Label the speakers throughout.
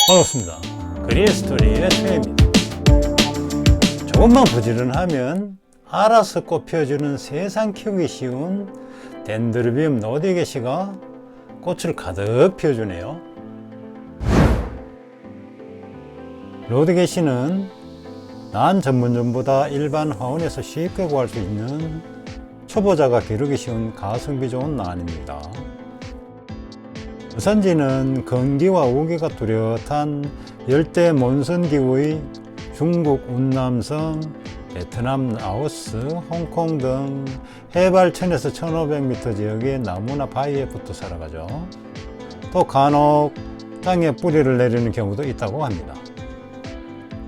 Speaker 1: 반갑습니다. 그린스토리의 최입니다. 조금만 부지런하면 알아서 꽃 피워주는 세상 키우기 쉬운 덴드로비움 노디게시가 꽃을 가득 피워주네요. 노디게시는 난 전문종보다 일반 화원에서 쉽게 구할 수 있는 초보자가 기르기 쉬운 가성비 좋은 난입니다. 유산지는 건기와 우기가 뚜렷한 열대 몬순기후의 중국 운남성, 베트남 라오스, 홍콩 등 해발 1000에서 1500m 지역의 나무나 바위에 붙어 살아가죠. 또 간혹 땅에 뿌리를 내리는 경우도 있다고 합니다.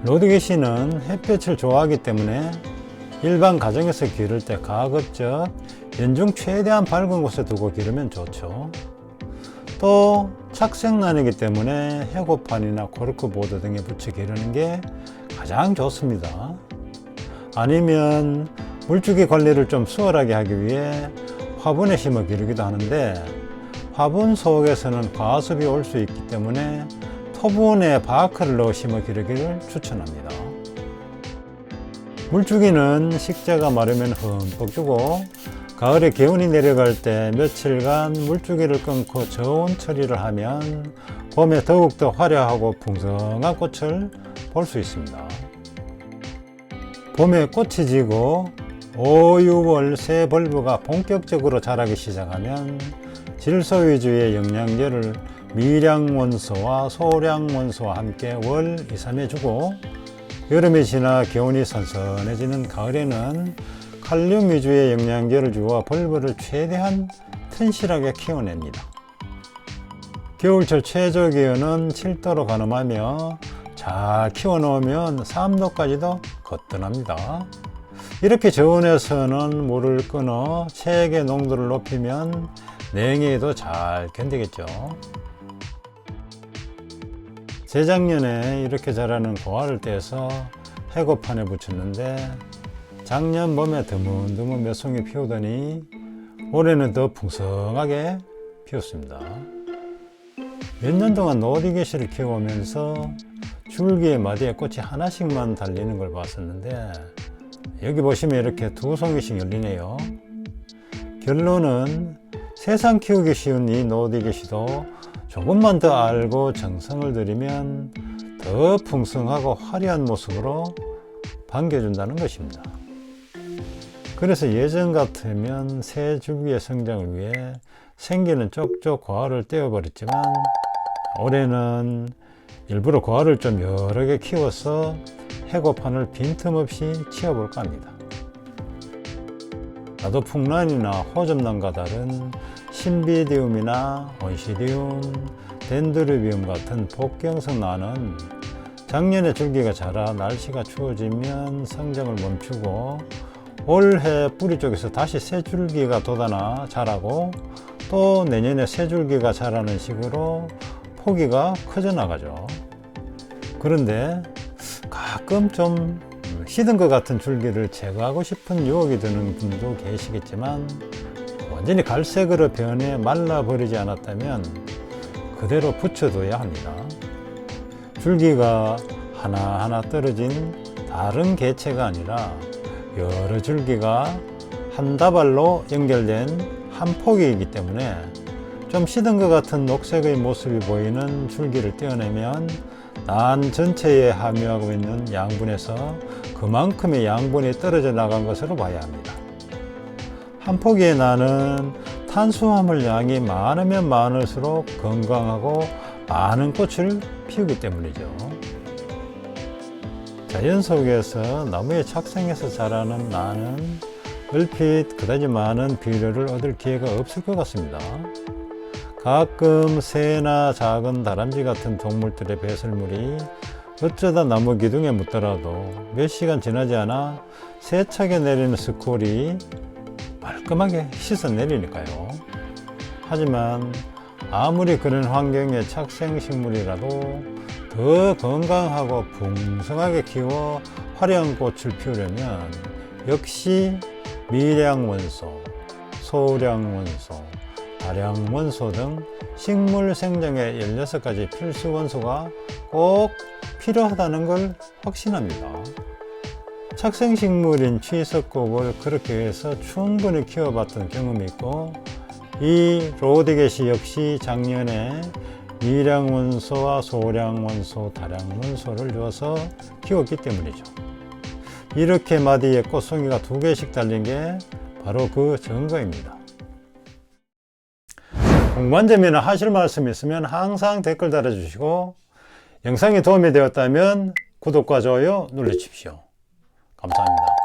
Speaker 1: 노디게시는 햇볕을 좋아하기 때문에 일반 가정에서 기를 때 가급적 연중 최대한 밝은 곳에 두고 기르면 좋죠. 또 착색난이기 때문에 해고판이나 코르크보드 등에 붙여 기르는 게 가장 좋습니다. 아니면 물주기 관리를 좀 수월하게 하기 위해 화분에 심어 기르기도 하는데, 화분 속에서는 과습이 올 수 있기 때문에 토분에 바크를 넣어 심어 기르기를 추천합니다. 물주기는 식재가 마르면 흠뻑 주고, 가을에 기온이 내려갈 때 며칠간 물주기를 끊고 저온 처리를 하면 봄에 더욱더 화려하고 풍성한 꽃을 볼 수 있습니다. 봄에 꽃이 지고 5, 6월 새 벌브가 본격적으로 자라기 시작하면 질소 위주의 영양제를 미량원소와 소량원소와 함께 월 2, 3회 주고, 여름이 지나 기온이 선선해지는 가을에는 칼륨 위주의 영양제를 주어 벌브를 최대한 튼실하게 키워냅니다. 겨울철 최저 기온은 7도로 가늠하며 잘 키워놓으면 3도까지도 거뜬합니다. 이렇게 저온에서는 물을 끊어 체액의 농도를 높이면 냉해에도 잘 견디겠죠. 재작년에 이렇게 자라는 고화를 떼서 해고판에 붙였는데 작년 봄에 드문드문 몇 송이 피우더니 올해는 더 풍성하게 피웠습니다. 몇 년 동안 노디게시를 키워오면서 줄기의 마디에 꽃이 하나씩만 달리는 걸 봤었는데, 여기 보시면 이렇게 두 송이씩 열리네요. 결론은 세상 키우기 쉬운 이 노디게시도 조금만 더 알고 정성을 들이면 더 풍성하고 화려한 모습으로 반겨준다는 것입니다. 그래서 예전 같으면 새 줄기의 성장을 위해 생기는 쪽쪽 고화를 떼어버렸지만, 올해는 일부러 고화를 좀 여러 개 키워서 해고판을 빈틈없이 치워볼까 합니다. 나도풍란이나 호접란과 다른 신비디움이나 온시디움, 덴드로비움 같은 복경성 난은 작년에 줄기가 자라 날씨가 추워지면 성장을 멈추고 올해 뿌리 쪽에서 다시 새 줄기가 돋아나 자라고, 또 내년에 새 줄기가 자라는 식으로 포기가 커져 나가죠. 그런데 가끔 좀 시든 것 같은 줄기를 제거하고 싶은 유혹이 드는 분도 계시겠지만, 완전히 갈색으로 변해 말라버리지 않았다면 그대로 붙여둬야 합니다. 줄기가 하나하나 떨어진 다른 개체가 아니라 여러 줄기가 한 다발로 연결된 한 포기이기 때문에 좀 시든 것 같은 녹색의 모습이 보이는 줄기를 떼어내면 난 전체에 함유하고 있는 양분에서 그만큼의 양분이 떨어져 나간 것으로 봐야 합니다. 한 포기의 난은 탄수화물 양이 많으면 많을수록 건강하고 많은 꽃을 피우기 때문이죠. 자연 속에서 나무에 착생해서 자라는 난은 얼핏 그다지 많은 비료를 얻을 기회가 없을 것 같습니다. 가끔 새나 작은 다람쥐 같은 동물들의 배설물이 어쩌다 나무 기둥에 묻더라도 몇 시간 지나지 않아 세차게 내리는 스콜이 말끔하게 씻어 내리니까요. 하지만 아무리 그런 환경의 착생식물이라도 더 건강하고 풍성하게 키워 화려한 꽃을 피우려면 역시 미량원소, 소량원소, 다량원소 등 식물 생장의 16가지 필수 원소가 꼭 필요하다는 걸 확신합니다. 착생식물인 취석곡을 그렇게 해서 충분히 키워봤던 경험이 있고, 이 로드게시 역시 작년에 미량원소와 소량원소, 다량원소를 줘서 키웠기 때문이죠. 이렇게 마디에 꽃송이가 2개씩 달린 게 바로 그 증거입니다. 궁금한 점이나 하실 말씀 있으면 항상 댓글 달아주시고, 영상이 도움이 되었다면 구독과 좋아요 눌러주십시오. 감사합니다.